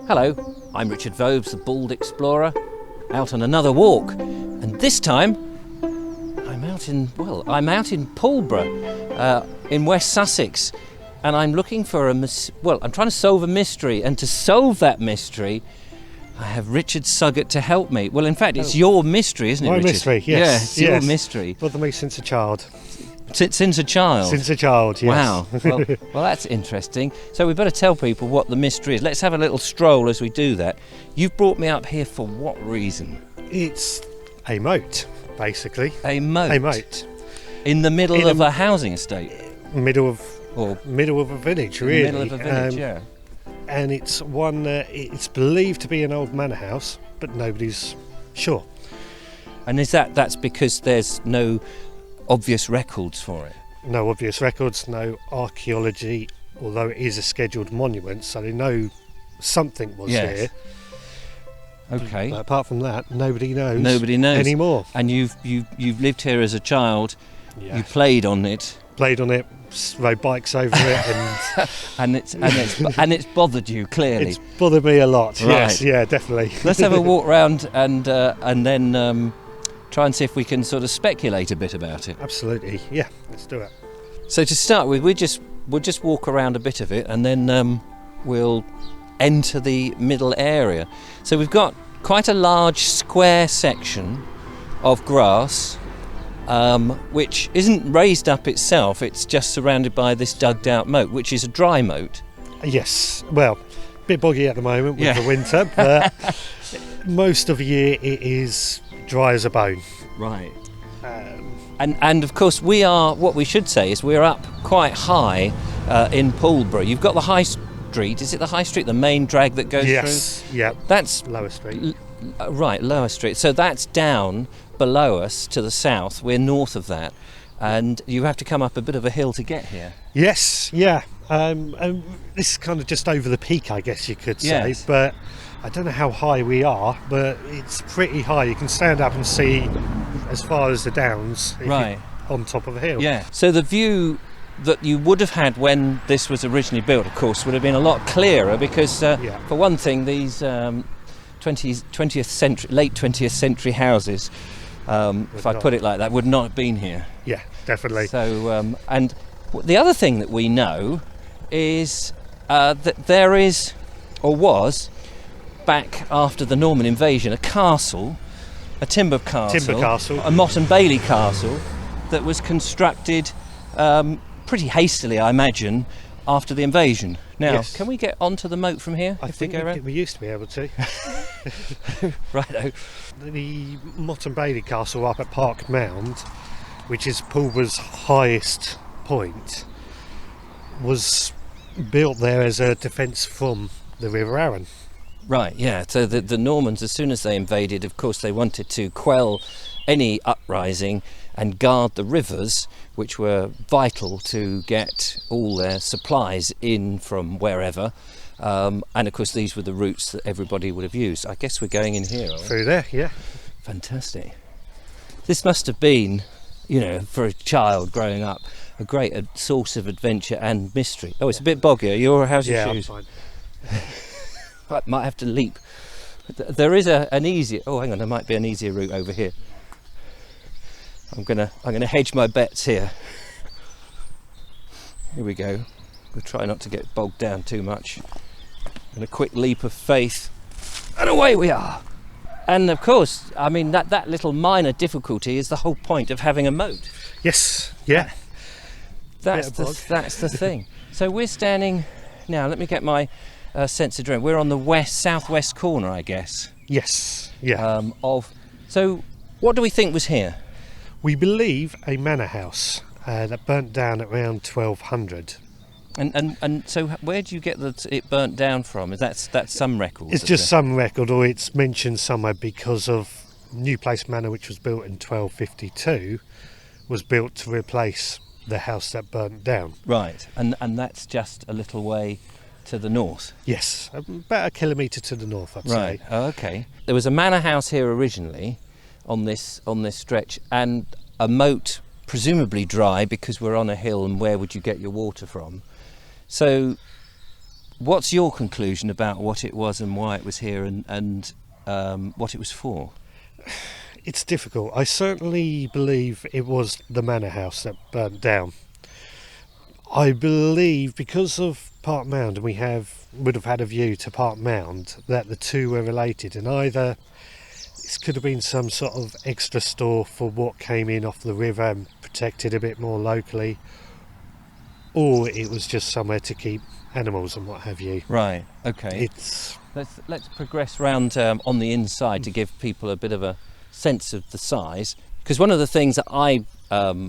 Hello, I'm Richard Vobes, the Bald Explorer, out on another walk, and this time I'm out in Pulborough, in West Sussex, and I'm looking for I'm trying to solve a mystery, and to solve that mystery I have Richard Suggett to help me. Well, in fact, it's your mystery, isn't it, My Richard? mystery, yes. Yeah, it's your mystery. Bothered me since a child. Since a child? Since a child, yes. Wow. Well, that's interesting. So we better tell people what the mystery is. Let's have a little stroll as we do that. You've brought me up here for what reason? It's a moat, basically. A moat? A moat. In the middle of a housing estate? Middle of a village, really. In the middle of a village, yeah. And it's one, it's believed to be an old manor house, but nobody's sure. And is that's because there's no obvious records for it? No obvious records, no archaeology, although it is a scheduled monument, so they know something was here. Okay. But apart from that, nobody knows. Nobody knows anymore. And you've lived here as a child. Yeah. You played on it. Played on it, rode bikes over it, and and it's bothered you, clearly. It's bothered me a lot. Right. Yes, yeah, definitely. Let's have a walk round and then try and see if we can sort of speculate a bit about it. Absolutely, yeah. Let's do it. So to start with, we'll just walk around a bit of it, and then we'll enter the middle area. So we've got quite a large square section of grass, which isn't raised up itself. It's just surrounded by this dugged out moat, which is a dry moat. Yes, well, a bit boggy at the moment with the winter, but most of the year it is dry as a bone. Right. And of course what we should say is we're up quite high in Pulborough. You've got the high street. Is it the high street, the main drag that goes through? Yes, yeah. That's Lower Street. Right, Lower Street. So that's down below us to the south. We're north of that, and you have to come up a bit of a hill to get here. Yes, yeah. This is kind of just over the peak, I guess you could say. Yes. But I don't know how high we are, but it's pretty high. You can stand up and see as far as the downs on top of a hill. Yeah. So the view that you would have had when this was originally built, of course, would have been a lot clearer because, for one thing, these 20th century, late 20th century houses, if I put it like that, would not have been here. Yeah, definitely. So, and the other thing that we know is that there is, or was, back after the Norman invasion, a castle, a timber castle, a Moat and Bailey castle, that was constructed pretty hastily, I imagine, after the invasion. Now, can we get onto the moat from here? I think we used to be able to. Righto. The Moat and Bailey Castle up at Park Mound, which is Pulborough's highest point, was built there as a defence from the River Arun. Right, yeah. So the Normans, as soon as they invaded, of course, they wanted to quell any uprising and guard the rivers, which were vital to get all their supplies in from wherever. And of course, these were the routes that everybody would have used. I guess we're going in here, aren't we? Through there, yeah. Fantastic. This must have been, for a child growing up, a great source of adventure and mystery. Oh, it's a bit boggy. How's your shoes? I'm fine. I might have to leap. There is an easier. Oh, hang on. There might be an easier route over here. I'm gonna hedge my bets here. Here we go. We'll try not to get bogged down too much. And a quick leap of faith, and away we are. And of course, I mean that little minor difficulty is the whole point of having a moat. Yes. Yeah. That's the thing. So we're standing now. Let me get my sense of direction. We're on the southwest corner, I guess. Yes. Yeah. So, what do we think was here? We believe a manor house that burnt down around 1200. And so, where do you get that it burnt down from? That's some record. It's just some record, or it's mentioned somewhere because of New Place Manor, which was built in 1252, was built to replace the house that burnt down. Right, and that's just a little way to the north. Yes, about a kilometre to the north, I'd say. Right. Oh, okay. There was a manor house here originally, on this stretch, and a moat, presumably dry because we're on a hill, and where would you get your water from? So what's your conclusion about what it was and why it was here, and what it was for? It's difficult. I certainly believe it was the manor house that burnt down. I believe because of Park Mound, and we would have had a view to Park Mound, that the two were related, and either this could have been some sort of extra store for what came in off the river and protected a bit more locally, or it was just somewhere to keep animals and what have you. Right. Okay. Let's progress round on the inside to give people a bit of a sense of the size, because one of the things that I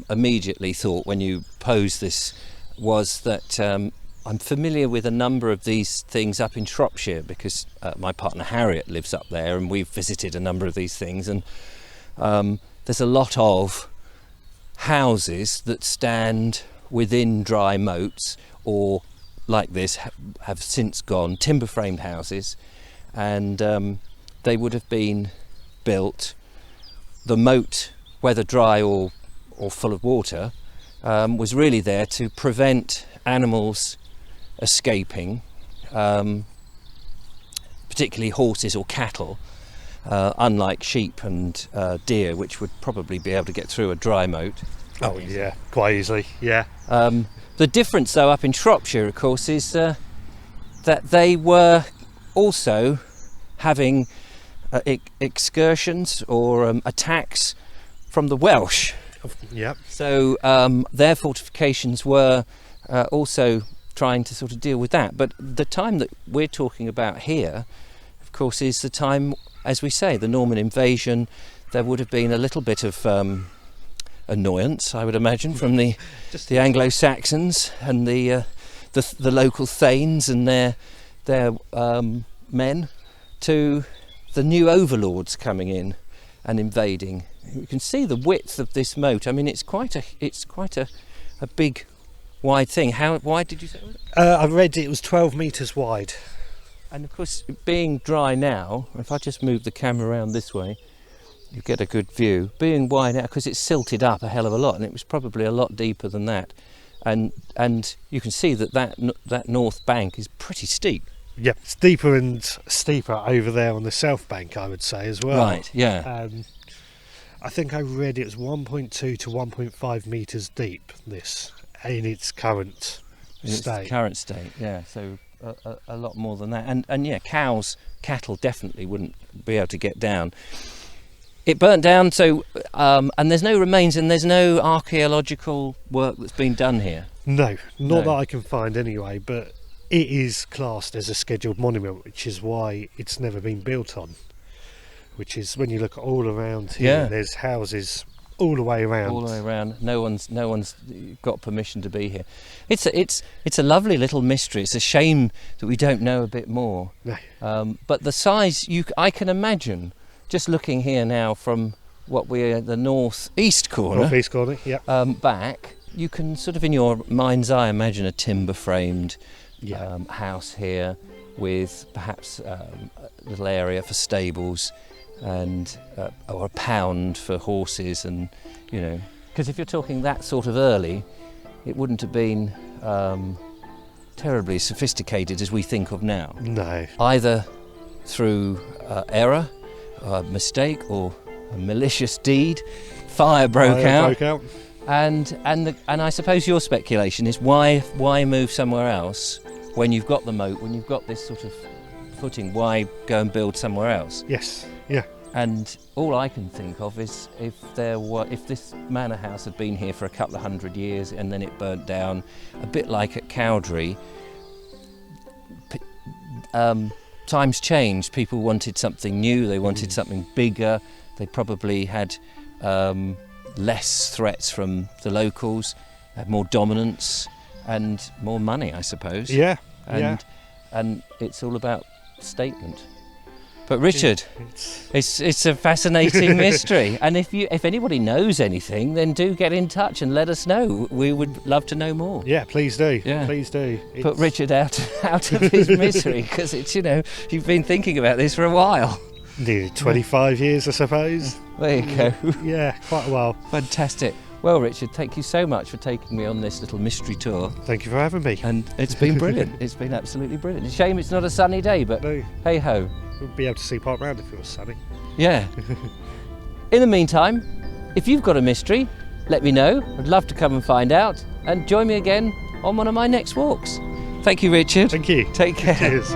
immediately thought when you posed this was that I'm familiar with a number of these things up in Shropshire, because my partner Harriet lives up there, and we've visited a number of these things, and there's a lot of houses that stand within dry moats, or like this have since gone timber framed houses, and they would have been built, the moat, whether dry or full of water, was really there to prevent animals escaping, particularly horses or cattle, unlike sheep and deer, which would probably be able to get through a dry moat. Oh yeah, quite easily, yeah. The difference though up in Shropshire, of course, is that they were also having excursions or attacks from the Welsh. Yep. So their fortifications were also trying to sort of deal with that. But the time that we're talking about here, of course, is the time, as we say, the Norman invasion. There would have been a little bit of annoyance, I would imagine, from the Anglo-Saxons and the local thanes and their men to the new overlords coming in and invading. You can see the width of this moat. I mean, it's quite a big, wide thing. How wide did you say it was? I read it was 12 metres wide. And of course, being dry now, if I just move the camera around this way, you get a good view. Being wide now, because it's silted up a hell of a lot, and it was probably a lot deeper than that. And you can see that north bank is pretty steep. Yep, it's deeper and steeper over there on the south bank, I would say, as well. Right, yeah. I think I read it was 1.2 to 1.5 metres deep, this, in its current state. Current state, yeah. So a lot more than that. And yeah, cattle definitely wouldn't be able to get down. It burnt down, so and there's no remains, and there's no archaeological work that's been done here. No, not that I can find anyway, but it is classed as a scheduled monument, which is why it's never been built on. Which is, when you look all around here, there's houses all the way around. All the way around. No one's got permission to be here. It's a lovely little mystery. It's a shame that we don't know a bit more. No. But the size, I can imagine, just looking here now from what we're the northeast corner. Northeast corner, yep. Back, you can sort of in your mind's eye imagine a timber framed house here with perhaps a little area for stables and or a pound for horses, and because if you're talking that sort of early, it wouldn't have been terribly sophisticated as we think of now. No. Either through error, a mistake, or a malicious deed, fire broke out. And I suppose your speculation is why move somewhere else when you've got the moat, when you've got this sort of footing? Why go and build somewhere else? Yes, yeah. And all I can think of is if this manor house had been here for a couple of 100 years and then it burnt down, a bit like at Cowdray. Times changed. People wanted something new. They wanted something bigger. They probably had less threats from the locals, had more dominance and more money, I suppose. Yeah. And it's all about statement. But Richard, it's a fascinating mystery, and if anybody knows anything, then do get in touch and let us know. We would love to know more. Yeah, please do. Yeah. Please do. Put Richard out of his misery, because it's you've been thinking about this for a while. Nearly 25 years, I suppose. There you go. Yeah, quite a while. Fantastic. Well, Richard, thank you so much for taking me on this little mystery tour. Thank you for having me. And it's been brilliant. It's been absolutely brilliant. It's a shame it's not a sunny day, but No. hey ho. We'd be able to see Park Round if it was sunny. Yeah. In the meantime, if you've got a mystery, let me know. I'd love to come and find out. And join me again on one of my next walks. Thank you, Richard. Thank you. Take care. Cheers.